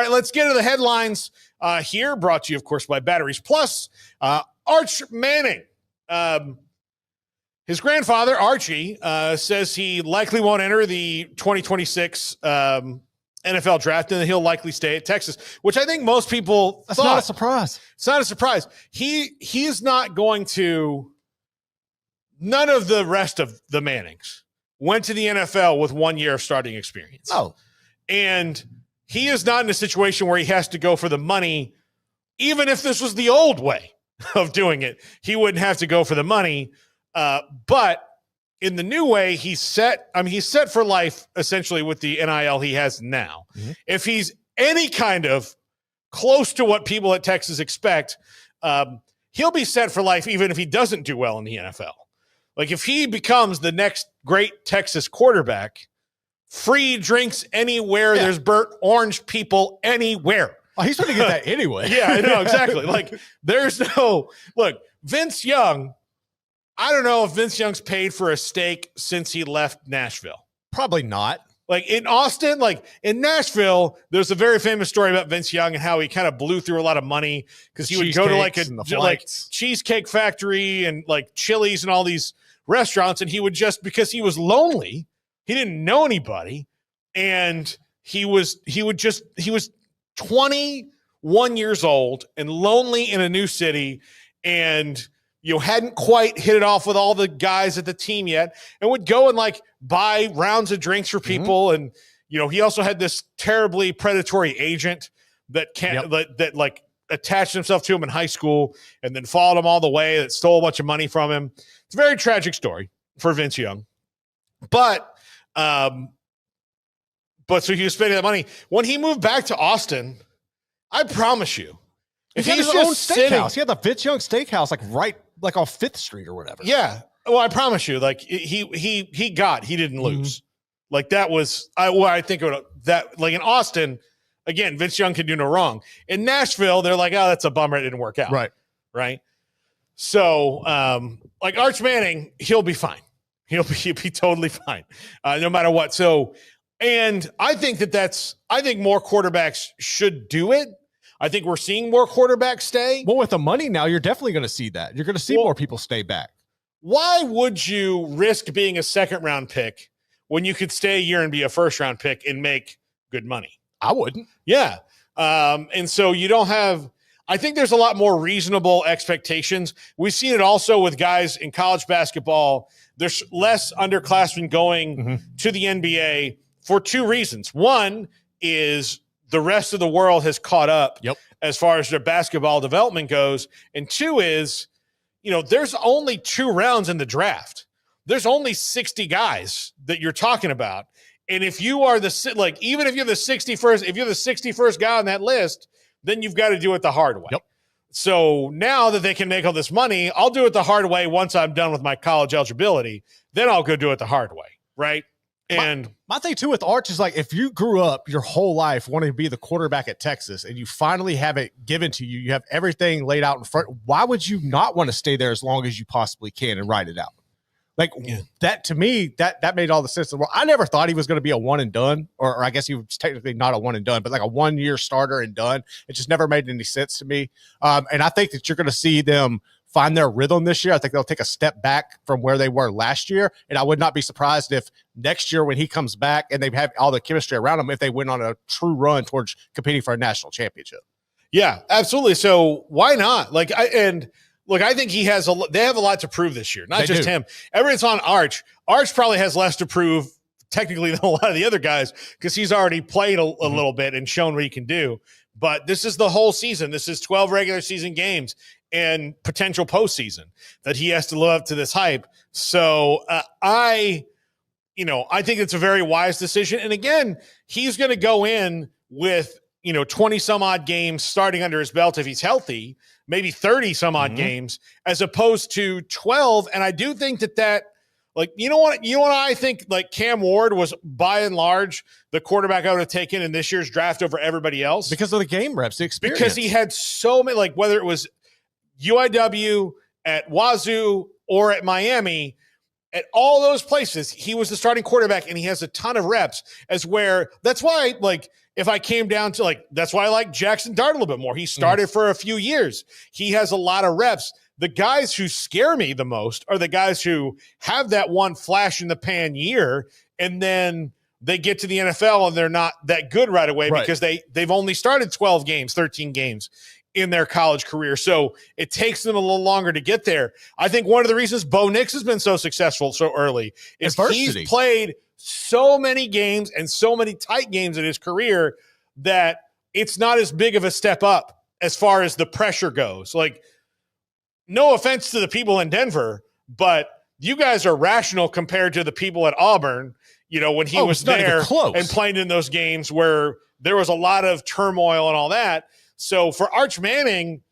right, let's get to the headlines here. Brought to you, of course, by Batteries Plus. Archie Manning. His grandfather, Archie, says he likely won't enter the 2026 NFL draft, and he'll likely stay at Texas, which I think most people That's not a surprise. It's not a surprise. He's not going to. None of the rest of the Mannings went to the NFL with 1 year of starting experience. Oh. And he is not in a situation where he has to go for the money. Even if this was the old way of doing it, he wouldn't have to go for the money. But in the new way, he's set for life, essentially, with the NIL he has now. Mm-hmm. If he's any kind of close to what people at Texas expect, he'll be set for life even if he doesn't do well in the NFL. Like, if he becomes the next great Texas quarterback, free drinks anywhere, there's burnt orange people anywhere. Oh, he's going to get that anyway. Yeah, I know, exactly. Like, there's no – look, Vince Young, I don't know if Vince Young's paid for a steak since he left Nashville. Probably not. Like, in Austin, like, in Nashville, there's a very famous story about Vince Young and how he kind of blew through a lot of money because he would go to, like, a Cheesecake Factory and, like, Chili's and all these – restaurants, and he would just, because he was lonely, he didn't know anybody, and he was 21 years old and lonely in a new city, and hadn't quite hit it off with all the guys at the team yet, and would go and like buy rounds of drinks for people. Mm-hmm. And he also had this terribly predatory agent that that attached himself to him in high school and then followed him all the way, that stole a bunch of money from him. It's a very tragic story for Vince Young. But so he was spending that money. When he moved back to Austin, I promise you, if he had his own steakhouse, he had the Vince Young steakhouse like on 5th Street or whatever. Yeah. Well, I promise you, like he didn't lose. Mm-hmm. Like that was I think of that, like in Austin. Again, Vince Young can do no wrong. In Nashville, they're like, oh, that's a bummer. It didn't work out. Right. So, like Arch Manning, he'll be fine. He'll be totally fine, no matter what. So, and I think I think more quarterbacks should do it. I think we're seeing more quarterbacks stay. Well, with the money now, you're definitely going to see that. You're going to see more people stay back. Why would you risk being a second-round pick when you could stay a year and be a first-round pick and make good money? I wouldn't. Yeah. And so you don't have – I think there's a lot more reasonable expectations. We've seen it also with guys in college basketball. There's less underclassmen going to the NBA for two reasons. One is the rest of the world has caught up as far as their basketball development goes. And two is, there's only 2 rounds in the draft. There's only 60 guys that you're talking about. And if you are even if you're the 61st guy on that list, then you've got to do it the hard way. So now that they can make all this money, I'll do it the hard way once I'm done with my college eligibility. Then I'll go do it the hard way, right? And my thing too with Arch is like, if you grew up your whole life wanting to be the quarterback at Texas and you finally have it given to you, you have everything laid out in front, why would you not want to stay there as long as you possibly can and ride it out? Like that, to me, that made all the sense in the world. I never thought he was going to be a one and done, or I guess he was technically not a one and done, but like a 1 year starter and done. It just never made any sense to me. And I think that you're going to see them find their rhythm this year. I think they'll take a step back from where they were last year. And I would not be surprised if next year when he comes back and they have all the chemistry around him, if they went on a true run towards competing for a national championship. Yeah, absolutely. So why not? Look, I think they have a lot to prove this year, not just him. Everyone's on Arch. Arch probably has less to prove technically than a lot of the other guys because he's already played a little bit and shown what he can do. But this is the whole season. This is 12 regular season games and potential postseason that he has to live up to this hype. So I think it's a very wise decision. And again, he's going to go in with 20 some odd games starting under his belt if he's healthy, maybe 30 some odd games as opposed to 12. And I do think that like, I think like Cam Ward was by and large the quarterback I would have taken in this year's draft over everybody else because of the game reps, the experience. Because he had so many, like whether it was UIW, at Wazoo, or at Miami, at all those places, he was the starting quarterback and he has a ton of reps that's why, like, if I came down to like, that's why I like Jackson Dart a little bit more. He started for a few years. He has a lot of reps. The guys who scare me the most are the guys who have that one flash in the pan year, and then they get to the NFL and they're not that good right away because they've only started 12 games, 13 games in their college career. So it takes them a little longer to get there. I think one of the reasons Bo Nix has been so successful so early is he's played so many games and so many tight games in his career that it's not as big of a step up as far as the pressure goes. Like, no offense to the people in Denver, but you guys are rational compared to the people at Auburn, you know, when he was there and playing in those games where there was a lot of turmoil and all that. So for Arch Manning,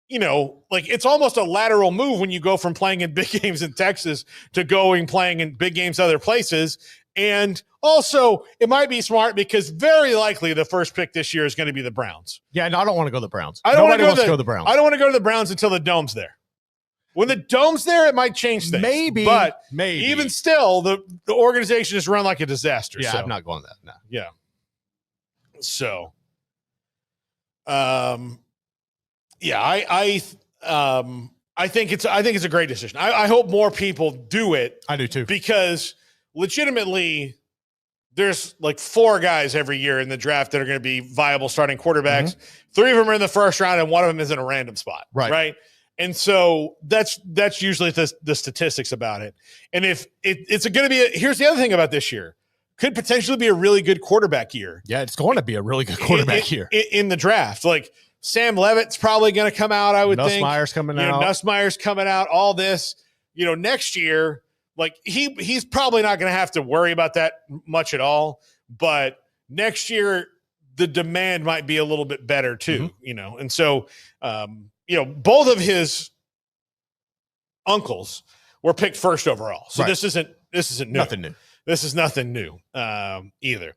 you know, like it's almost a lateral move when you go from playing in big games in Texas to playing in big games other places. And also, it might be smart because very likely the first pick this year is going to be the Browns. Yeah, and I don't want to go to the Browns. Nobody wants to go to the Browns. I don't want to go to the Browns until the Dome's there. When the Dome's there, it might change things. Maybe. Even still, the organization is run like a disaster. Yeah, so. I'm not going that. No. Yeah. So, I think it's a great decision. I hope more people do it. I do too. Because legitimately, there's like 4 guys every year in the draft that are going to be viable starting quarterbacks. Mm-hmm. 3 of them are in the first round, and 1 of them is in a random spot. Right. And so that's usually the statistics about it. And if it's going to be here's the other thing about this year, could potentially be a really good quarterback year. Yeah, it's going to be a really good quarterback year in the draft. Like Sam Levitt's probably going to come out, I would think. Nussmeier's coming out. Nussmeier's coming out, all this. You know, next year, like he's probably not going to have to worry about that much at all. But next year, the demand might be a little bit better too, you know. And so, you know, both of his uncles were picked first overall. So this isn't new. Nothing new. This is nothing new either.